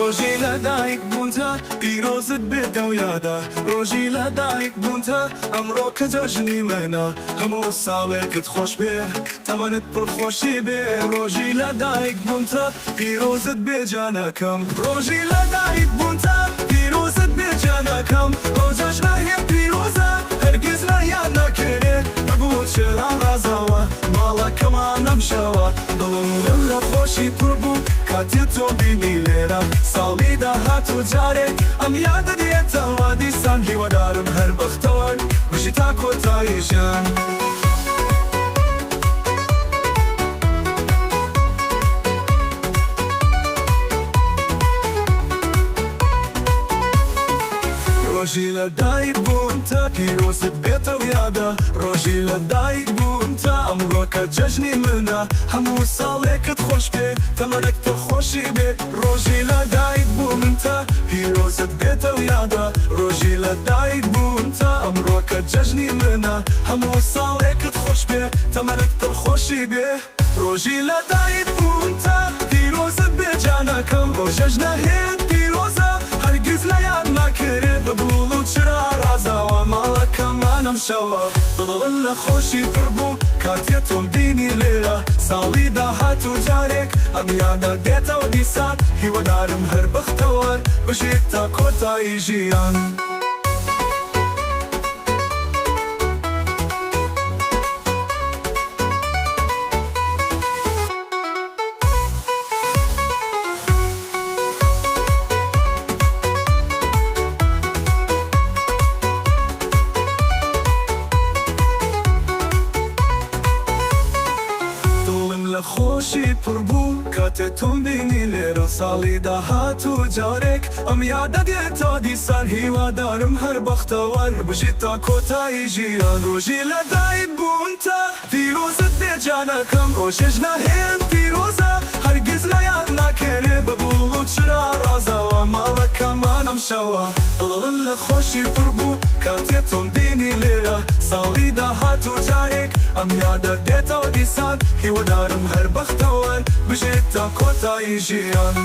ڕۆژی لەدایک بوونتە پیرۆزت بێتە و یادە ڕۆژی لەدایک بوونتە ئەمڕۆ کە جەژنی منە هەموو ساڵێکت خۆش بێ تەمەنت پڕخۆشی بێ ڕۆژی لەدایک بوونتە پیرۆزت بێ جانەکەم ڕۆژی لەدایک بوونتە پیرۆزت بێ جانەکەم ئەو جەژنە هێ پیرۆزە هەرگیز لەیان نەکرێت بەبوو چرا ڕازاوە ماڵەکەمان ئەمشەوە دڵم لە خۆشی پڕ بوو کاتی تۆ بینی لێرە ساڵی داهاتوو جارێک ئەم یادە دێتەوە دیسان هیوادارم هەر بەختەوە بژی تا کۆتایی ژیان ڕۆژی لەدایک بوونتە پیرۆزت بێتە و یادە ڕۆژی لەدایک بوونتە ئەمڕۆ کە جەژنی منە هەموو ساڵێکت خۆش بێ تەمەنێک تۆ خۆشی بێ ڕۆژی لەدایک بوونتە پیرۆزت بێتە و یادە ڕۆژی لەدایک بوونتە ئەمڕۆ کە جەژنی منە هەموو ساڵێکت خۆش بێ تەمەنێک تۆ خۆشی بێ ڕۆژی لەدایک بوونتە پیرۆزت بێ جانەکەم بۆ ژەژنە هێن پیرۆزە هەرگیز لەیان ناکرێت ببوو و چرا ڕازاوە ماڵەکەمان ئەمشەوە دڵم لە خۆشی پڕ بوو کاتێ تۆم بینی لێرە ساڵی داهاتوو جارێک ئەم یادە دێتەوە دیسان هیوادارم هەر بەختەوە بژیت تا کۆتایی ژیان لە خۆشی پڕ بوو کاتێ تۆم بینی لێرە ساڵی داهاتوو جارێک ئەم یادە دێتە دیسان هیوادارم هەر بەختەوەر بژیت تا کۆتایی ژیان ڕۆژی لەدایک بوونتە پیرۆزت بێ جانەکەم ئەو ژەژنە هێن پیرۆزە هەرگیز لەیان ناکرێ ببوو و چرا ڕازاوە ماڵەکەمان ئەمشەوە دڵم لە خۆشی پڕ بوو کاتێ تۆم بینی لێرە ساڵی داهاتوو جارێک ئەم یادە دێتەوە دیسان هیوادارم هەر بەختەوە بژیت تا کۆتایی ژیان